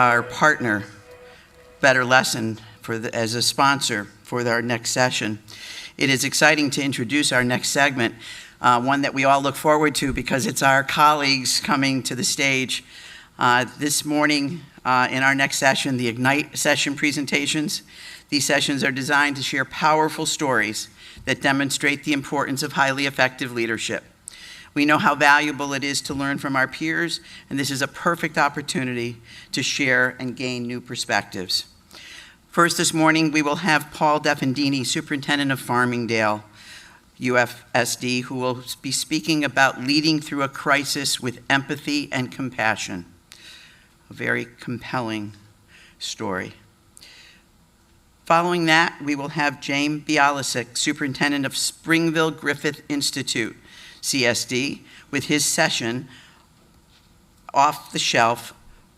our partner, Better Lesson, as a sponsor for our next session. It is exciting to introduce our next segment, one that we all look forward to because it's our colleagues coming to the stage. This morning in our next session, the Ignite session presentations. These sessions are designed to share powerful stories that demonstrate the importance of highly effective leadership. We know how valuable it is to learn from our peers, and this is a perfect opportunity to share and gain new perspectives. First this morning, we will have Paul Defendini, Superintendent of Farmingdale, UFSD, who will be speaking about leading through a crisis with empathy and compassion. A very compelling story. Following that, we will have James Bialasik, Superintendent of Springville Griffith Institute, CSD, with his session, Off the Shelf,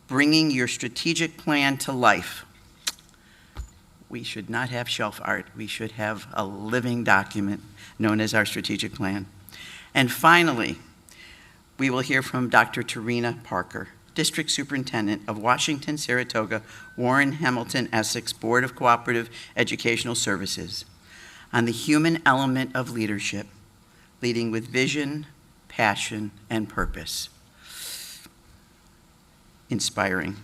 Bringing Your Strategic Plan to Life. We should not have shelf art. We should have a living document known as our strategic plan. And finally, we will hear from Dr. Turina Parker, District Superintendent of Washington, Saratoga, Warren, Hamilton, Essex Board of Cooperative Educational Services, on the human element of leadership, leading with vision, passion, and purpose. Inspiring.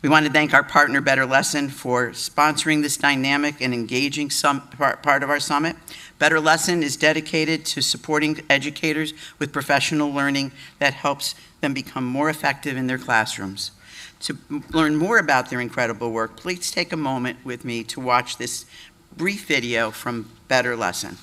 We want to thank our partner, Better Lesson, for sponsoring this dynamic and engaging part of our summit. Better Lesson is dedicated to supporting educators with professional learning that helps them become more effective in their classrooms. To learn more about their incredible work, please take a moment with me to watch this brief video from Better Lesson.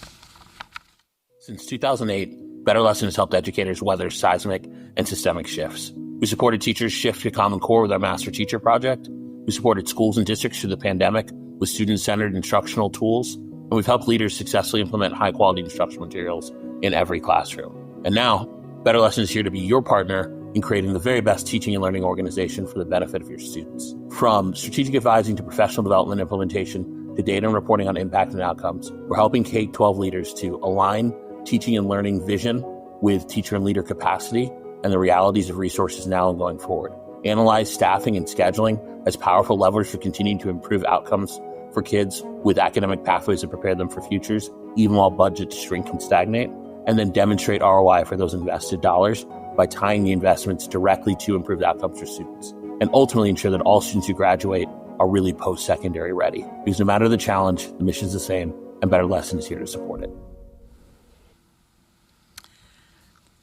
Since 2008, Better Lesson has helped educators weather seismic and systemic shifts. We supported teachers shift to Common Core with our Master Teacher Project. We supported schools and districts through the pandemic with student-centered instructional tools. And we've helped leaders successfully implement high-quality instructional materials in every classroom. And now, Better Lesson is here to be your partner in creating the very best teaching and learning organization for the benefit of your students. From strategic advising to professional development and implementation to data and reporting on impact and outcomes, we're helping K-12 leaders to align teaching and learning vision with teacher and leader capacity and the realities of resources now and going forward. Analyze staffing and scheduling as powerful levers for continuing to improve outcomes for kids with academic pathways that prepare them for futures, even while budgets shrink and stagnate. And then demonstrate ROI for those invested dollars by tying the investments directly to improved outcomes for students. And ultimately ensure that all students who graduate are really post-secondary ready. Because no matter the challenge, the mission is the same, and Better Lesson is here to support it.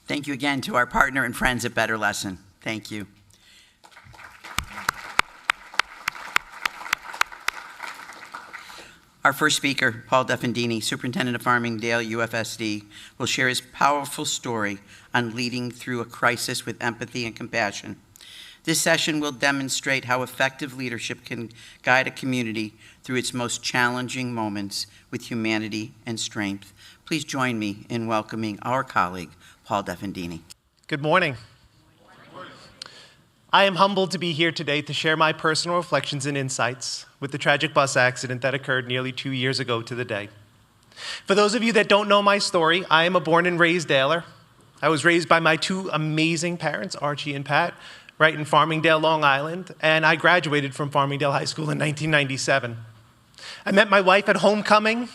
Thank you again to our partner and friends at Better Lesson. Thank you. Our first speaker, Paul Defendini, Superintendent of Farmingdale, UFSD, will share his powerful story on leading through a crisis with empathy and compassion. This session will demonstrate how effective leadership can guide a community through its most challenging moments with humanity and strength. Please join me in welcoming our colleague, Paul Defendini. Good morning. I am humbled to be here today to share my personal reflections and insights with the tragic bus accident that occurred nearly 2 years ago to the day. For those of you that don't know my story, I am a born and raised Daler. I was raised by my two amazing parents, Archie and Pat, right in Farmingdale, Long Island, and I graduated from Farmingdale High School in 1997. I met my wife at homecoming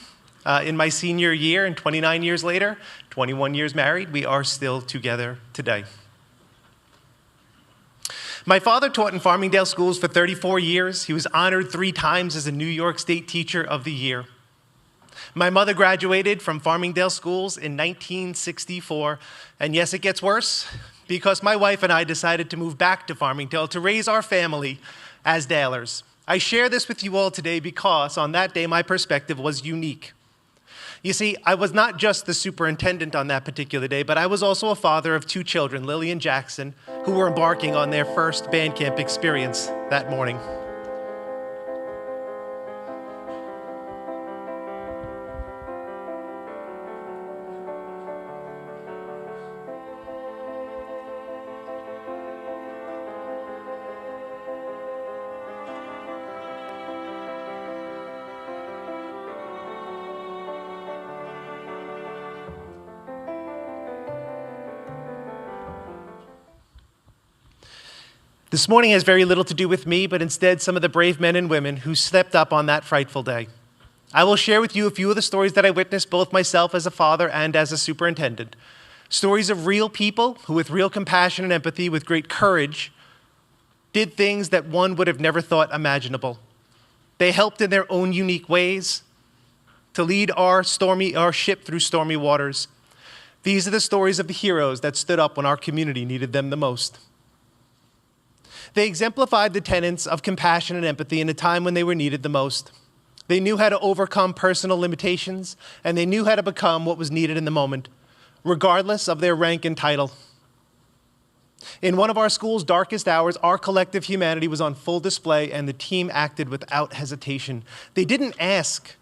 in my senior year, and 29 years later, 21 years married, we are still together today. My father taught in Farmingdale schools for 34 years. He was honored 3 times as a New York State Teacher of the Year. My mother graduated from Farmingdale schools in 1964, and yes, it gets worse, because my wife and I decided to move back to Farmingdale to raise our family as Dalers. I share this with you all today because on that day, my perspective was unique. You see, I was not just the superintendent on that particular day, but I was also a father of 2 children, Lily and Jackson, who were embarking on their first band camp experience that morning. The This morning has very little to do with me, but instead some of the brave men and women who stepped up on that frightful day. I will share with you a few of the stories that I witnessed, both myself as a father and as a superintendent. Stories of real people who, with real compassion and empathy, with great courage, did things that one would have never thought imaginable. They helped in their own unique ways to lead our ship through stormy waters. These are the stories of the heroes that stood up when our community needed them the most. They exemplified the tenets of compassion and empathy in a time when they were needed the most. They knew how to overcome personal limitations, and they knew how to become what was needed in the moment, regardless of their rank and title. In one of our school's darkest hours, our collective humanity was on full display, and the team acted without hesitation. They didn't ask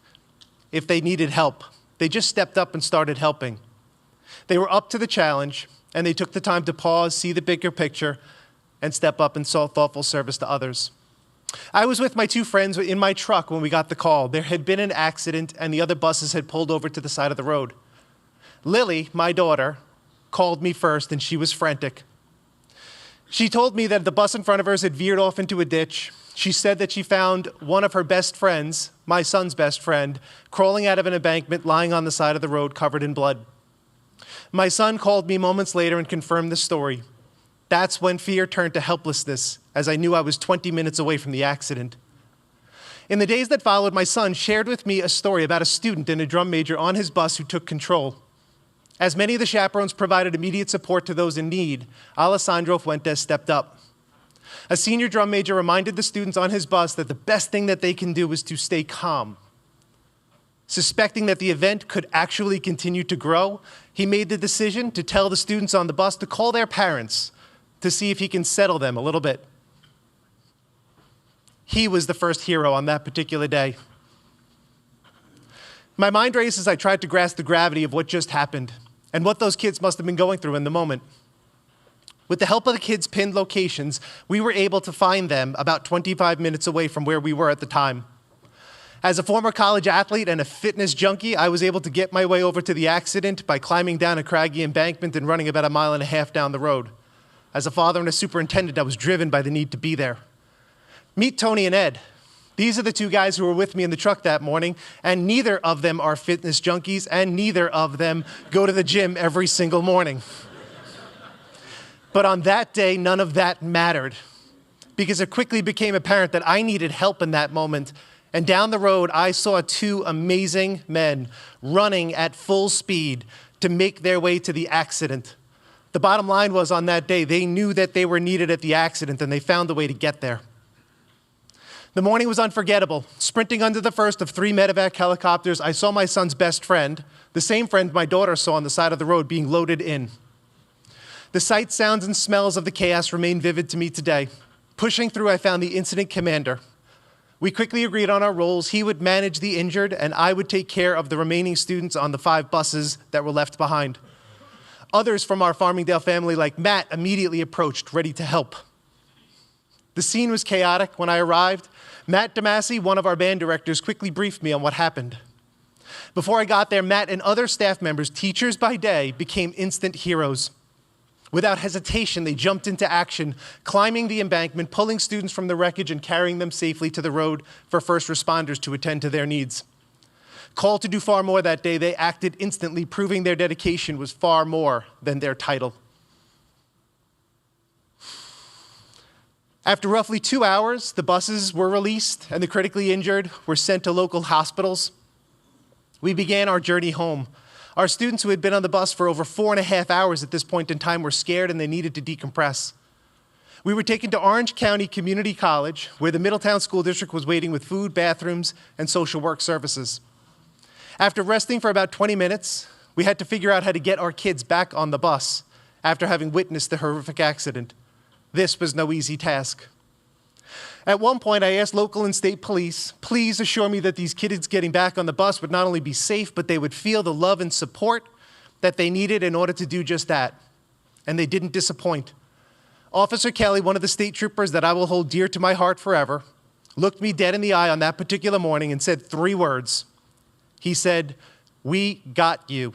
if they needed help. They just stepped up and started helping. They were up to the challenge, and they took the time to pause, see the bigger picture, and step up and show thoughtful service to others. I was with my two friends in my truck when we got the call. There had been an accident, and the other buses had pulled over to the side of the road. Lily, my daughter, called me first, and she was frantic. She told me that the bus in front of hers had veered off into a ditch. She said that she found one of her best friends, my son's best friend, crawling out of an embankment, lying on the side of the road, covered in blood. My son called me moments later and confirmed the story. That's when fear turned to helplessness, as I knew I was 20 minutes away from the accident. In the days that followed, my son shared with me a story about a student and a drum major on his bus who took control. As many of the chaperones provided immediate support to those in need, Alessandro Fuentes stepped up. A senior drum major reminded the students on his bus that the best thing that they can do is to stay calm. Suspecting that the event could actually continue to grow, he made the decision to tell the students on the bus to call their parents to see if he can settle them a little bit. He was the first hero on that particular day. My mind raced as I tried to grasp the gravity of what just happened and what those kids must have been going through in the moment. With the help of the kids' pinned locations, we were able to find them about 25 minutes away from where we were at the time. As a former college athlete and a fitness junkie, I was able to get my way over to the accident by climbing down a craggy embankment and running about 1.5 miles down the road. As a father and a superintendent, I was driven by the need to be there. Meet Tony and Ed. These are the two guys who were with me in the truck that morning, and neither of them are fitness junkies, and neither of them go to the gym every single morning. But on that day, none of that mattered, because it quickly became apparent that I needed help in that moment. And down the road, I saw two amazing men running at full speed to make their way to the accident. The bottom line was, on that day, they knew that they were needed at the accident, and they found a way to get there. The morning was unforgettable. Sprinting under the first of 3 medevac helicopters, I saw my son's best friend, the same friend my daughter saw on the side of the road, being loaded in. The sights, sounds, and smells of the chaos remain vivid to me today. Pushing through, I found the incident commander. We quickly agreed on our roles. He would manage the injured, and I would take care of the remaining students on the 5 buses that were left behind. Others from our Farmingdale family, like Matt, immediately approached, ready to help. The scene was chaotic when I arrived. Matt DeMasi, one of our band directors, quickly briefed me on what happened. Before I got there, Matt and other staff members, teachers by day, became instant heroes. Without hesitation, they jumped into action, climbing the embankment, pulling students from the wreckage, and carrying them safely to the road for first responders to attend to their needs. Called to do far more that day, they acted instantly, proving their dedication was far more than their title. After roughly 2 hours, the buses were released and the critically injured were sent to local hospitals. We began our journey home. Our students who had been on the bus for over 4.5 hours at this point in time were scared and they needed to decompress. We were taken to Orange County Community College, where the Middletown School District was waiting with food, bathrooms, and social work services. After resting for about 20 minutes, we had to figure out how to get our kids back on the bus after having witnessed the horrific accident. This was no easy task. At one point, I asked local and state police, please assure me that these kids getting back on the bus would not only be safe, but they would feel the love and support that they needed in order to do just that. And they didn't disappoint. Officer Kelly, one of the state troopers that I will hold dear to my heart forever, looked me dead in the eye on that particular morning and said 3 words. He said, "We got you."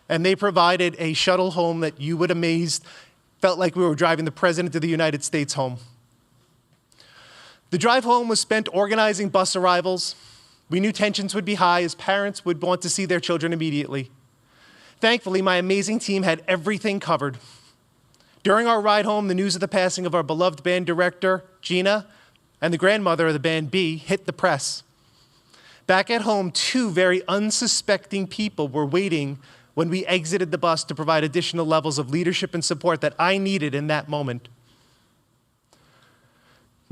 And they provided a shuttle home that you would amaze Felt like we were driving the President of the United States home. The drive home was spent organizing bus arrivals. We knew tensions would be high as parents would want to see their children immediately. Thankfully, my amazing team had everything covered. During our ride home, the news of the passing of our beloved band director, Gina, and the grandmother of the band, B, hit the press. Back at home, two very unsuspecting people were waiting when we exited the bus to provide additional levels of leadership and support that I needed in that moment.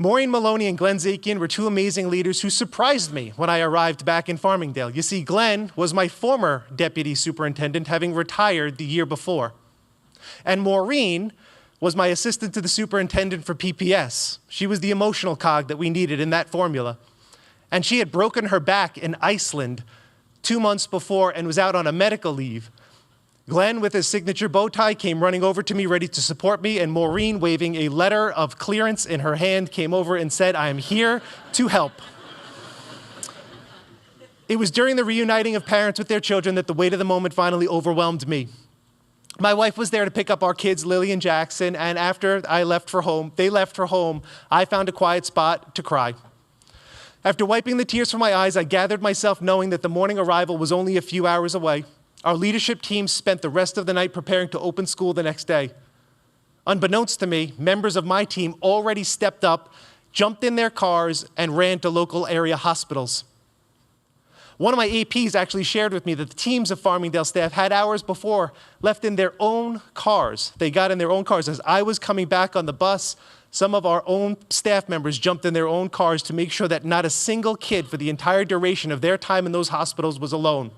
Maureen Maloney and Glenn Zakian were two amazing leaders who surprised me when I arrived back in Farmingdale. You see, Glenn was my former deputy superintendent, having retired the year before. And Maureen was my assistant to the superintendent for PPS. She was the emotional cog that we needed in that formula. And she had broken her back in Iceland 2 months before and was out on a medical leave. Glenn, with his signature bow tie, came running over to me ready to support me, and Maureen, waving a letter of clearance in her hand, came over and said, "I am here to help." It was during the reuniting of parents with their children that the weight of the moment finally overwhelmed me. My wife was there to pick up our kids, Lily and Jackson, and after they left for home, I found a quiet spot to cry. After wiping the tears from my eyes, I gathered myself knowing that the morning arrival was only a few hours away. Our leadership team spent the rest of the night preparing to open school the next day. Unbeknownst to me, members of my team already stepped up, jumped in their cars, and ran to local area hospitals. One of my APs actually shared with me that the teams of Farmingdale staff had hours before left in their own cars. They got in their own cars. As I was coming back on the bus, some of our own staff members jumped in their own cars to make sure that not a single kid for the entire duration of their time in those hospitals was alone.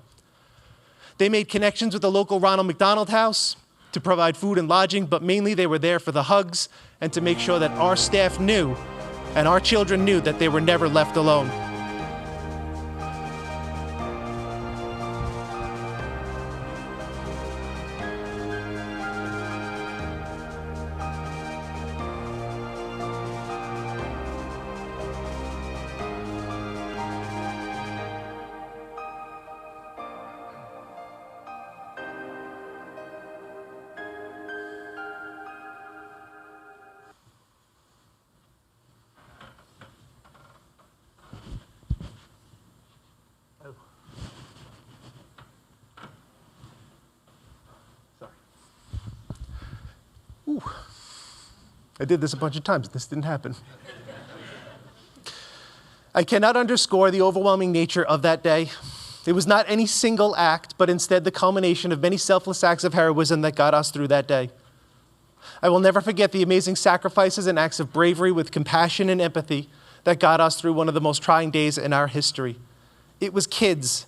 They made connections with the local Ronald McDonald House to provide food and lodging, but mainly they were there for the hugs and to make sure that our staff knew and our children knew that they were never left alone. Ooh. I did this a bunch of times. This didn't happen. I cannot underscore the overwhelming nature of that day. It was not any single act, but instead the culmination of many selfless acts of heroism that got us through that day. I will never forget the amazing sacrifices and acts of bravery with compassion and empathy that got us through one of the most trying days in our history. It was kids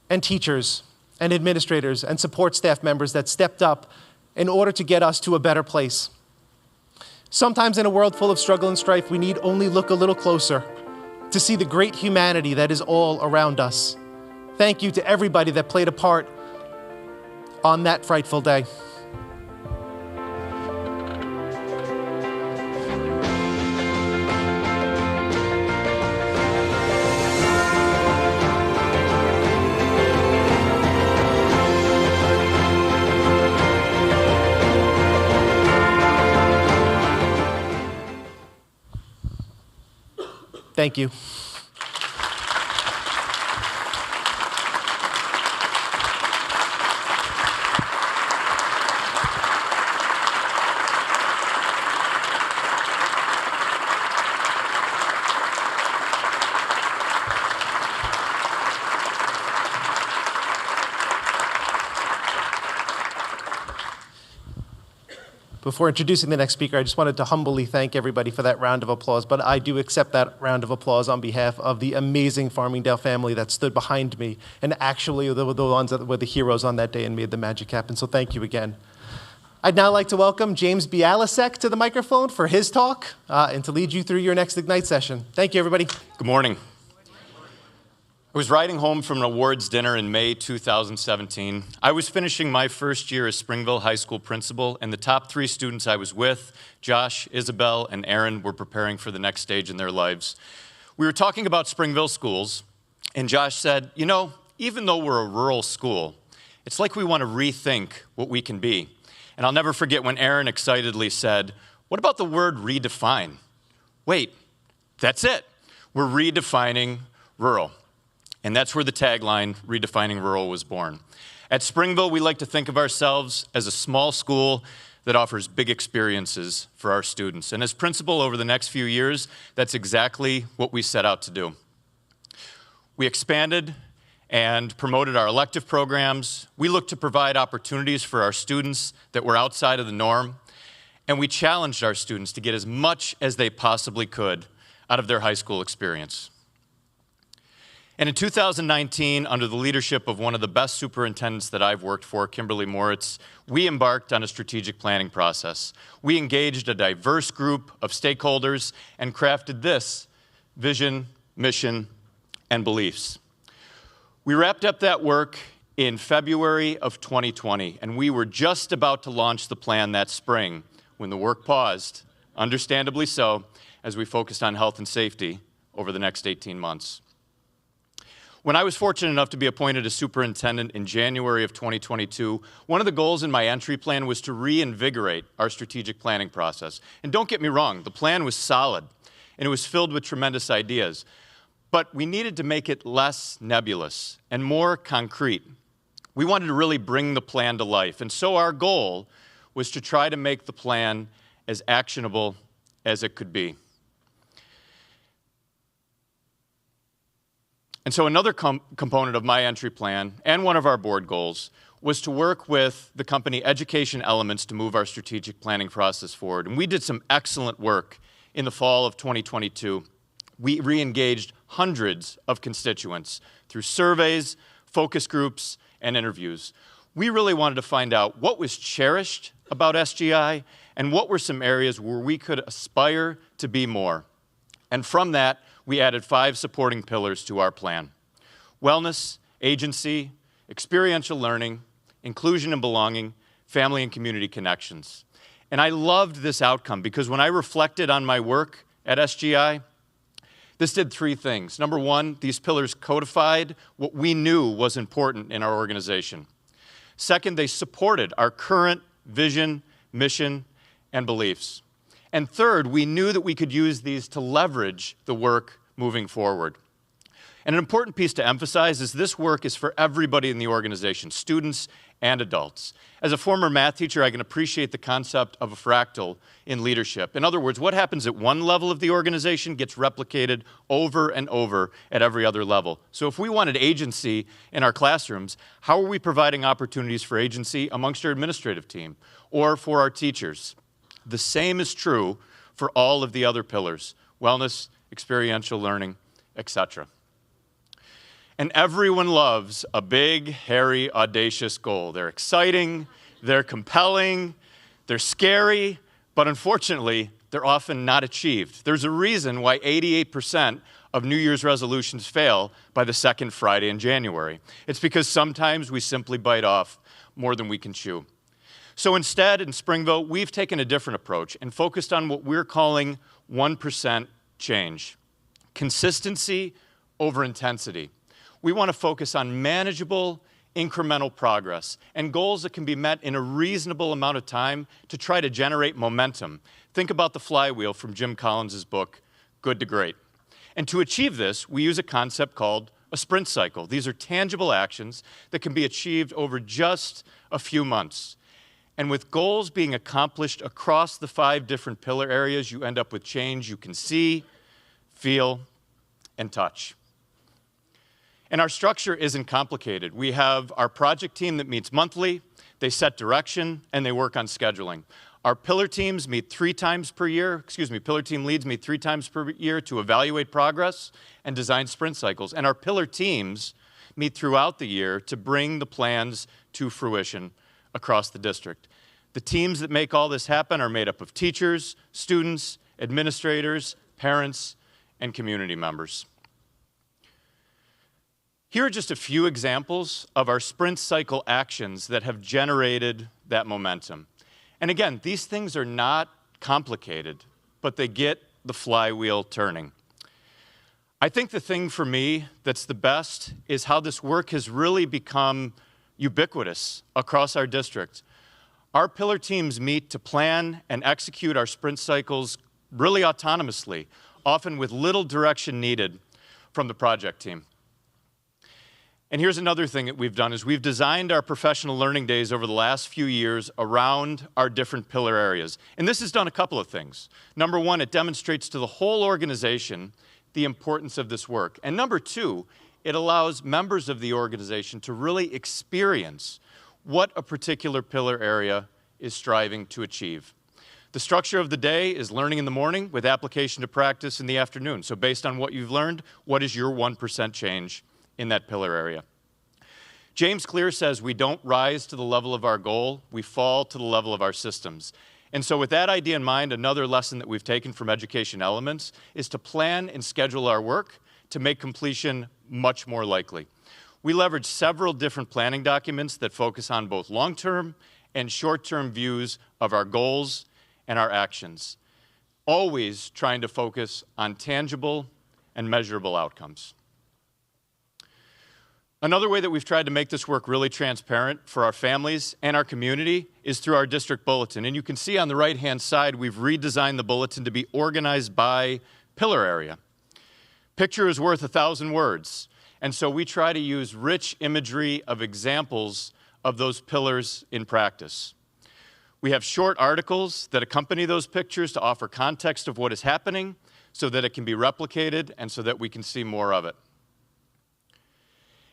and teachers and administrators and support staff members that stepped up in order to get us to a better place. Sometimes in a world full of struggle and strife, we need only look a little closer to see the great humanity that is all around us. Thank you to everybody that played a part on that frightful day. Thank you. Before introducing the next speaker, I just wanted to humbly thank everybody for that round of applause, but I do accept that round of applause on behalf of the amazing Farmingdale family that stood behind me and actually the ones that were the heroes on that day and made the magic happen, so thank you again. I'd now like to welcome James Bialasik to the microphone for his talk and to lead you through your next Ignite session. Thank you, everybody. Good morning. I was riding home from an awards dinner in May 2017. I was finishing my first year as Springville High School principal, and the top 3 students I was with, Josh, Isabel, and Aaron, were preparing for the next stage in their lives. We were talking about Springville schools, and Josh said, you know, even though we're a rural school, it's like we want to rethink what we can be. And I'll never forget when Aaron excitedly said, "What about the word redefine?" Wait, that's it. We're redefining rural. And that's where the tagline, Redefining Rural, was born. At Springville, we like to think of ourselves as a small school that offers big experiences for our students. And as principal over the next few years, that's exactly what we set out to do. We expanded and promoted our elective programs. We looked to provide opportunities for our students that were outside of the norm. And we challenged our students to get as much as they possibly could out of their high school experience. And in 2019, under the leadership of one of the best superintendents that I've worked for, Kimberly Moritz, we embarked on a strategic planning process. We engaged a diverse group of stakeholders and crafted this vision, mission, and beliefs. We wrapped up that work in February of 2020, and we were just about to launch the plan that spring when the work paused, understandably so, as we focused on health and safety over the next 18 months. When I was fortunate enough to be appointed as superintendent in January of 2022, one of the goals in my entry plan was to reinvigorate our strategic planning process. And don't get me wrong, the plan was solid, and it was filled with tremendous ideas. But we needed to make it less nebulous and more concrete. We wanted to really bring the plan to life. And so our goal was to try to make the plan as actionable as it could be. And so another component of my entry plan and one of our board goals was to work with the company Education Elements to move our strategic planning process forward. And we did some excellent work in the fall of 2022. We re-engaged hundreds of constituents through surveys, focus groups, and interviews. We really wanted to find out what was cherished about SGI and what were some areas where we could aspire to be more. And from that, we added 5 supporting pillars to our plan: wellness, agency, experiential learning, inclusion and belonging, family and community connections. And I loved this outcome because when I reflected on my work at SGI, this did 3 things. Number 1, these pillars codified what we knew was important in our organization. Second, they supported our current vision, mission, and beliefs. And third, we knew that we could use these to leverage the work moving forward. And an important piece to emphasize is this work is for everybody in the organization, students and adults. As a former math teacher, I can appreciate the concept of a fractal in leadership. In other words, what happens at one level of the organization gets replicated over and over at every other level. So if we wanted agency in our classrooms, how are we providing opportunities for agency amongst our administrative team or for our teachers? The same is true for all of the other pillars: wellness, experiential learning, etc. And everyone loves a big, hairy, audacious goal. They're exciting, they're compelling, they're scary, but unfortunately, they're often not achieved. There's a reason why 88% of New Year's resolutions fail by the second Friday in January. It's because sometimes we simply bite off more than we can chew. So instead, in Springville, we've taken a different approach and focused on what we're calling 1% change. Consistency over intensity. We want to focus on manageable, incremental progress and goals that can be met in a reasonable amount of time to try to generate momentum. Think about the flywheel from Jim Collins' book, Good to Great. And to achieve this, we use a concept called a sprint cycle. These are tangible actions that can be achieved over just a few months. And with goals being accomplished across the 5 different pillar areas, you end up with change you can see, feel, and touch. And our structure isn't complicated. We have our project team that meets monthly, they set direction, and they work on scheduling. Our pillar teams meet 3 times per year, pillar team leads meet 3 times per year to evaluate progress and design sprint cycles. And our pillar teams meet throughout the year to bring the plans to fruition across the district. The teams that make all this happen are made up of teachers, students, administrators, parents, and community members. Here are just a few examples of our sprint cycle actions that have generated that momentum. And again, these things are not complicated, but they get the flywheel turning. I think the thing for me that's the best is how this work has really become ubiquitous across our district. Our pillar teams meet to plan and execute our sprint cycles really autonomously, often with little direction needed from the project team. And here's another thing that we've done is we've designed our professional learning days over the last few years around our different pillar areas. And this has done a couple of things. Number one, it demonstrates to the whole organization the importance of this work. And number two, it allows members of the organization to really experience what a particular pillar area is striving to achieve. The structure of the day is learning in the morning with application to practice in the afternoon. So based on what you've learned, what is your 1% change in that pillar area? James Clear says we don't rise to the level of our goal, we fall to the level of our systems. And so with that idea in mind, another lesson that we've taken from Education Elements is to plan and schedule our work to make completion much more likely. We leverage several different planning documents that focus on both long-term and short-term views of our goals and our actions, always trying to focus on tangible and measurable outcomes. Another way that we've tried to make this work really transparent for our families and our community is through our district bulletin. And you can see on the right-hand side, we've redesigned the bulletin to be organized by pillar area. Picture is worth 1,000 words. And so we try to use rich imagery of examples of those pillars in practice. We have short articles that accompany those pictures to offer context of what is happening so that it can be replicated and so that we can see more of it.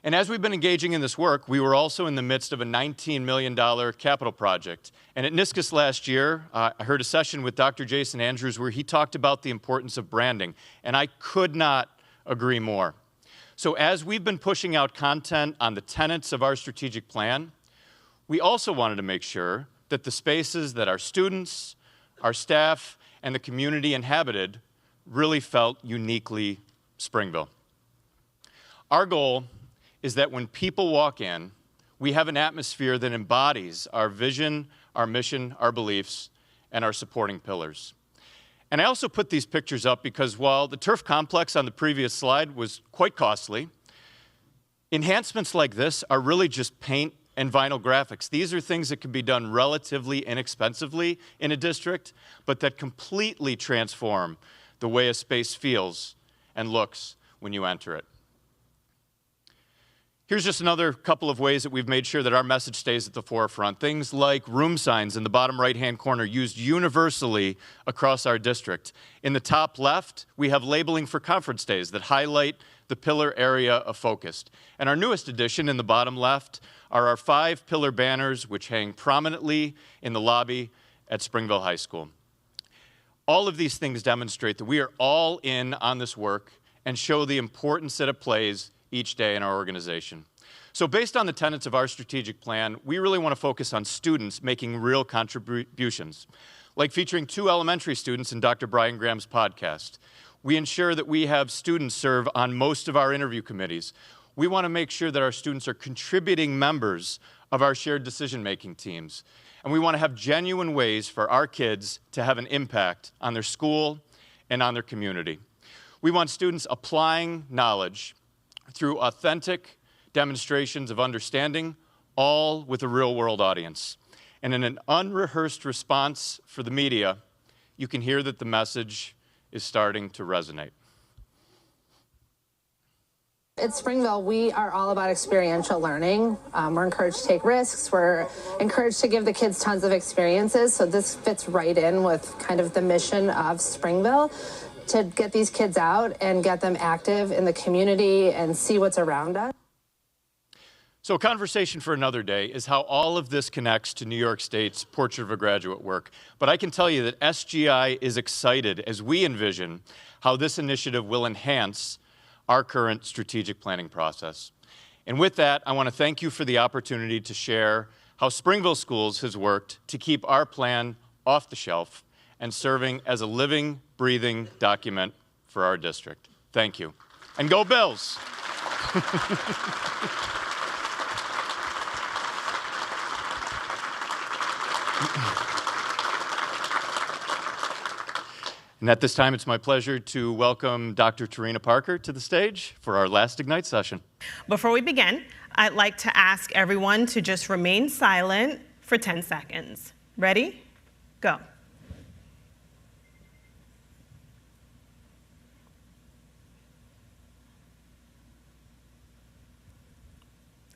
And as we've been engaging in this work, we were also in the midst of a $19 million capital project. And at NYSCOSS last year, I heard a session with Dr. Jason Andrews where he talked about the importance of branding. And I could not agree more. So as we've been pushing out content on the tenets of our strategic plan, we also wanted to make sure that the spaces that our students, our staff, and the community inhabited really felt uniquely Springville. Our goal is that when people walk in, we have an atmosphere that embodies our vision, our mission, our beliefs, and our supporting pillars. And I also put these pictures up because while the turf complex on the previous slide was quite costly, enhancements like this are really just paint and vinyl graphics. These are things that can be done relatively inexpensively in a district, but that completely transform the way a space feels and looks when you enter it. Here's just another couple of ways that we've made sure that our message stays at the forefront. Things like room signs in the bottom right-hand corner used universally across our district. In the top left, we have labeling for conference days that highlight the pillar area of focus. And our newest addition in the bottom left are our 5 pillar banners which hang prominently in the lobby at Springville High School. All of these things demonstrate that we are all in on this work and show the importance that it plays each day in our organization. So based on the tenets of our strategic plan, we really want to focus on students making real contributions, like featuring 2 elementary students in Dr. Brian Graham's podcast. We ensure that we have students serve on most of our interview committees. We want to make sure that our students are contributing members of our shared decision-making teams. And we want to have genuine ways for our kids to have an impact on their school and on their community. We want students applying knowledge through authentic demonstrations of understanding, all with a real-world audience. And in an unrehearsed response for the media, you can hear that the message is starting to resonate. At Springville, we are all about experiential learning. We're encouraged to take risks. We're encouraged to give the kids tons of experiences. So this fits right in with kind of the mission of Springville, to get these kids out and get them active in the community and see what's around us. So a conversation for another day is how all of this connects to New York State's Portrait of a Graduate work. But I can tell you that SGI is excited as we envision how this initiative will enhance our current strategic planning process. And with that, I want to thank you for the opportunity to share how Springville Schools has worked to keep our plan off the shelf and serving as a living, breathing document for our district. Thank you. And go Bills! And at this time, it's my pleasure to welcome Dr. Turina Parker to the stage for our last Ignite session. Before we begin, I'd like to ask everyone to just remain silent for 10 seconds. Ready? Go.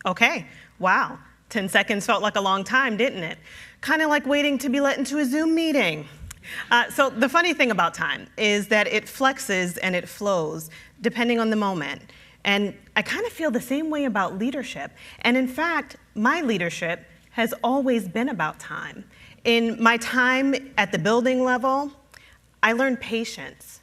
Okay, wow. 10 seconds felt like a long time, didn't it? Kind of like waiting to be let into a Zoom meeting. So the funny thing about time is that it flexes and it flows depending on the moment. And I kind of feel the same way about leadership. And in fact, my leadership has always been about time. In my time at the building level, I learned patience.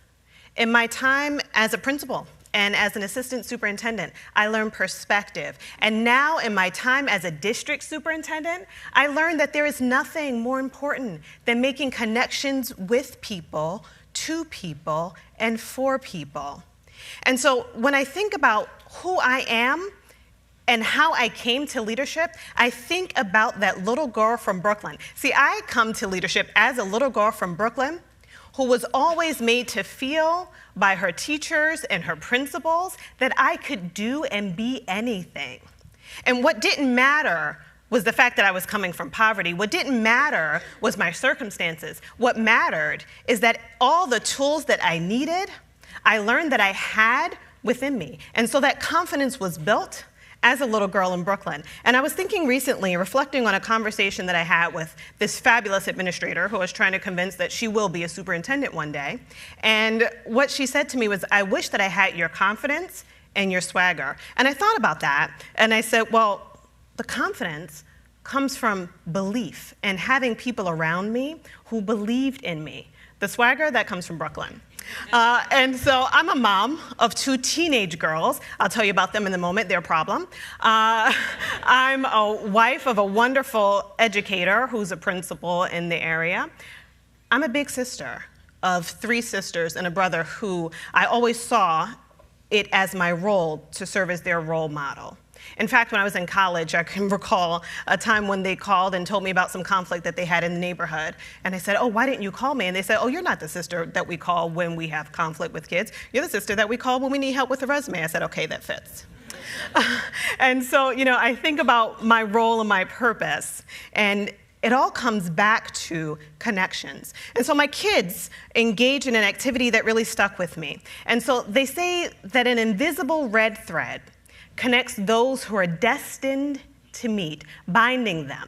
In my time as a principal and as an assistant superintendent, I learned perspective. And now in my time as a district superintendent, I learned that there is nothing more important than making connections with people, to people, and for people. And so when I think about who I am and how I came to leadership, I think about that little girl from Brooklyn. See, I come to leadership as a little girl from Brooklyn who was always made to feel by her teachers and her principals that I could do and be anything. And what didn't matter was the fact that I was coming from poverty. What didn't matter was my circumstances. What mattered is that all the tools that I needed, I learned that I had within me. And so that confidence was built as a little girl in Brooklyn. And I was thinking recently, reflecting on a conversation that I had with this fabulous administrator who was trying to convince that she will be a superintendent one day. And what she said to me was, I wish that I had your confidence and your swagger. And I thought about that, and I said, well, the confidence comes from belief and having people around me who believed in me. The swagger, that comes from Brooklyn. And so I'm a mom of 2 teenage girls. I'll tell you about them in a moment, their problem. I'm a wife of a wonderful educator who's a principal in the area. I'm a big sister of 3 sisters and a brother who I always saw it as my role to serve as their role model. In fact, when I was in college, I can recall a time when they called and told me about some conflict that they had in the neighborhood. And I said, oh, why didn't you call me? And they said, oh, you're not the sister that we call when we have conflict with kids. You're the sister that we call when we need help with a resume. I said, okay, that fits. And so, I think about my role and my purpose, and it all comes back to connections. And so my kids engage in an activity that really stuck with me. And so they say that an invisible red thread connects those who are destined to meet, binding them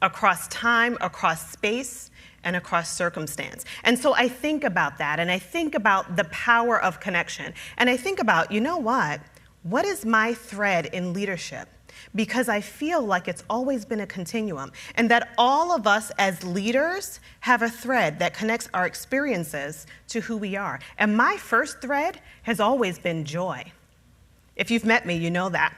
across time, across space, and across circumstance. And so I think about that, and I think about the power of connection. And I think about, what is my thread in leadership? Because I feel like it's always been a continuum, and that all of us as leaders have a thread that connects our experiences to who we are. And my first thread has always been joy. If you've met me, you know that.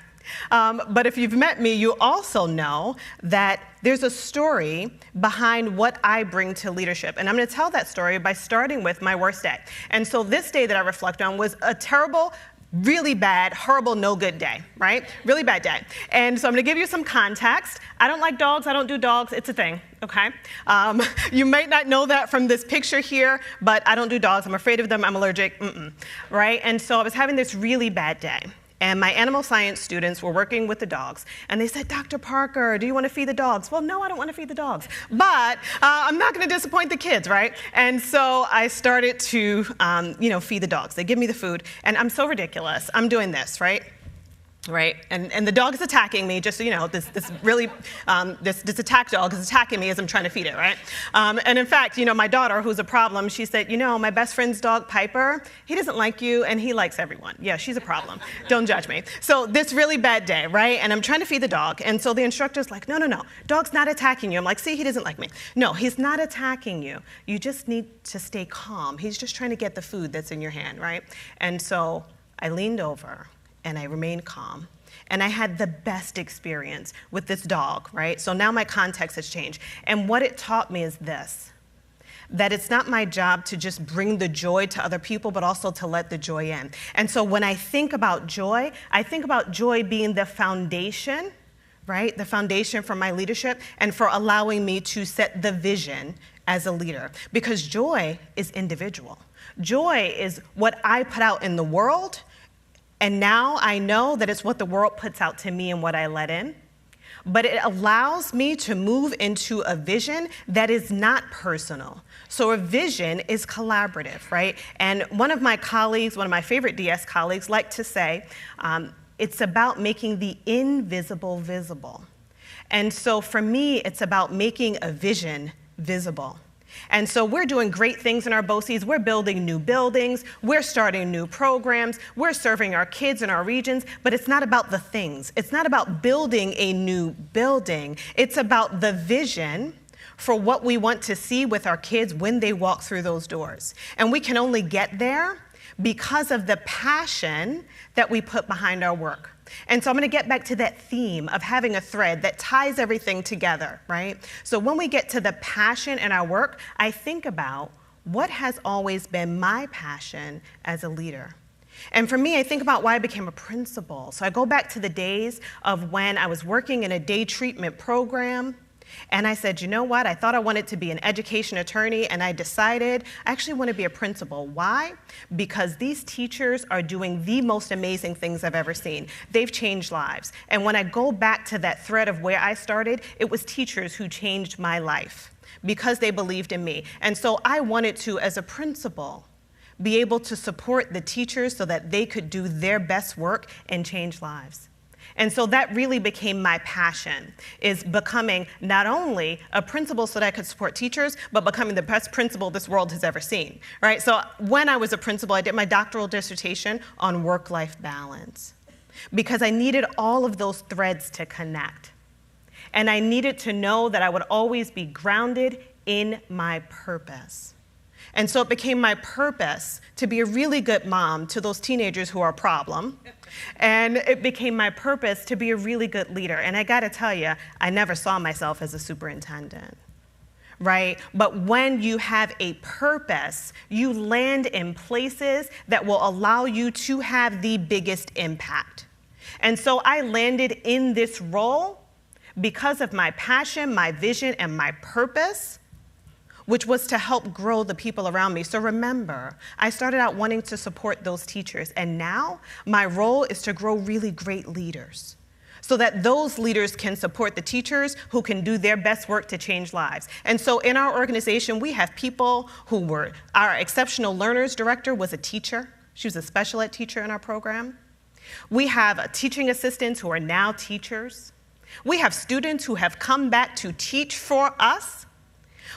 But if you've met me, you also know that there's a story behind what I bring to leadership. And I'm going to tell that story by starting with my worst day. And so this day that I reflect on was a terrible, really bad, horrible, no good day, right? Really bad day. And so I'm going to give you some context. I don't like dogs. I don't do dogs. It's a thing, okay? You might not know that from this picture here, but I don't do dogs. I'm afraid of them. I'm allergic, right? And so I was having this really bad day. And my animal science students were working with the dogs. And they said, Dr. Parker, do you want to feed the dogs? Well, no, I don't want to feed the dogs. But I'm not going to disappoint the kids, right? And so I started to, feed the dogs. They give me the food. And I'm so ridiculous. I'm doing this, right? Right, and the dog is attacking me, just so you know, this attack dog is attacking me as I'm trying to feed it, right? And in fact, my daughter, who's a problem, she said, my best friend's dog, Piper, he doesn't like you, and he likes everyone. Yeah, she's a problem. Don't judge me. So this really bad day, right? And I'm trying to feed the dog, and so the instructor's like, no, dog's not attacking you. I'm like, see, he doesn't like me. No, he's not attacking you. You just need to stay calm. He's just trying to get the food that's in your hand, right? And so I leaned over, and I remained calm. And I had the best experience with this dog, right? So now my context has changed. And what it taught me is this, that it's not my job to just bring the joy to other people, but also to let the joy in. And so when I think about joy being the foundation, right? The foundation for my leadership and for allowing me to set the vision as a leader. Because joy is individual. Joy is what I put out in the world. And now I know that it's what the world puts out to me and what I let in. but it allows me to move into a vision that is not personal. So a vision is collaborative, right? And one of my colleagues, one of my favorite DS colleagues, like to say, it's about making the invisible visible. And so for me, it's about making a vision visible. And so we're doing great things in our BOCES. We're building new buildings. We're starting new programs. We're serving our kids in our regions. But it's not about the things. It's not about building a new building. It's about the vision for what we want to see with our kids when they walk through those doors. And we can only get there because of the passion that we put behind our work. And so I'm going to get back to that theme of having a thread that ties everything together, right? So when we get to the passion in our work, I think about what has always been my passion as a leader. And for me, I think about why I became a principal. So I go back to the days of when I was working in a day treatment program. And I said, you know what? I thought I wanted to be an education attorney, and I decided I actually want to be a principal. Why? Because these teachers are doing the most amazing things I've ever seen. They've changed lives. And when I go back to that thread of where I started, it was teachers who changed my life because they believed in me. And so I wanted to, as a principal, be able to support the teachers so that they could do their best work and change lives. And so that really became my passion, is becoming not only a principal so that I could support teachers, but becoming the best principal this world has ever seen, right? So when I was a principal, I did my doctoral dissertation on work-life balance because I needed all of those threads to connect. And I needed to know that I would always be grounded in my purpose. And so it became my purpose to be a really good mom to those teenagers who are a problem. And it became my purpose to be a really good leader. And I got to tell you, I never saw myself as a superintendent, right? But when you have a purpose, you land in places that will allow you to have the biggest impact. And so I landed in this role because of my passion, my vision, and my purpose, which was to help grow the people around me. So remember, I started out wanting to support those teachers, and now my role is to grow really great leaders so that those leaders can support the teachers who can do their best work to change lives. And so in our organization, we have people who were, our exceptional learners director was a teacher. She was a special ed teacher in our program. We have teaching assistants who are now teachers. We have students who have come back to teach for us.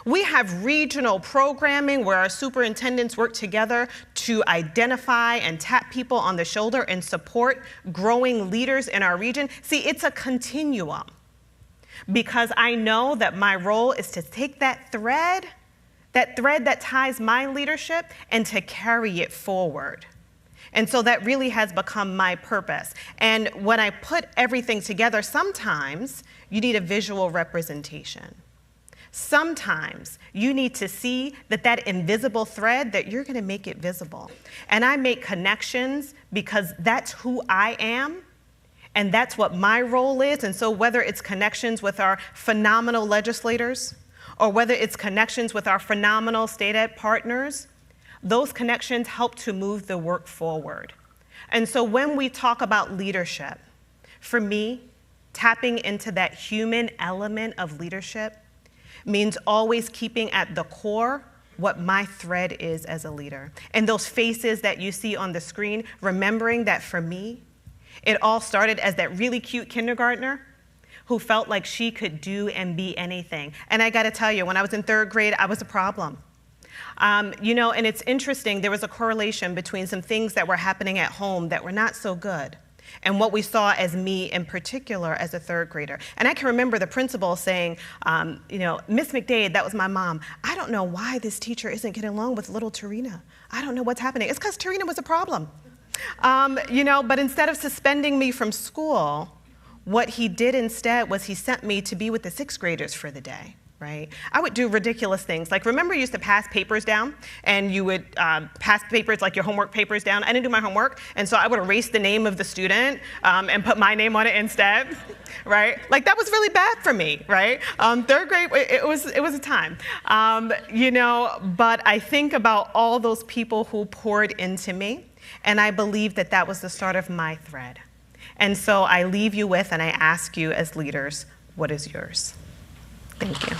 We have regional programming where our superintendents work together to identify and tap people on the shoulder and support growing leaders in our region. See, it's a continuum because I know that my role is to take that thread that ties my leadership, and to carry it forward. And so that really has become my purpose. And when I put everything together, sometimes you need a visual representation. Sometimes you need to see that invisible thread, that you're going to make it visible. And I make connections because that's who I am, and that's what my role is. And so whether it's connections with our phenomenal legislators, or whether it's connections with our phenomenal state ed partners, those connections help to move the work forward. And so when we talk about leadership, for me, tapping into that human element of leadership means always keeping at the core what my thread is as a leader. And those faces that you see on the screen, remembering that for me, it all started as that really cute kindergartner who felt like she could do and be anything. And I gotta tell you, when I was in 3rd grade, I was a problem. And it's interesting, there was a correlation between some things that were happening at home that were not so good and what we saw as me in particular as a 3rd grader. And I can remember the principal saying, Miss McDade, that was my mom, I don't know why this teacher isn't getting along with little Turina. I don't know what's happening. It's because Turina was a problem. But instead of suspending me from school, what he did instead was he sent me to be with the 6th graders for the day. Right? I would do ridiculous things. Like, remember you used to pass papers down, and you would pass papers, like your homework papers down. I didn't do my homework, and so I would erase the name of the student and put my name on it instead, right? Like, that was really bad for me, right? 3rd grade, it was a time, but I think about all those people who poured into me, and I believe that was the start of my thread. And so I leave you with, and I ask you as leaders, what is yours? Thank you.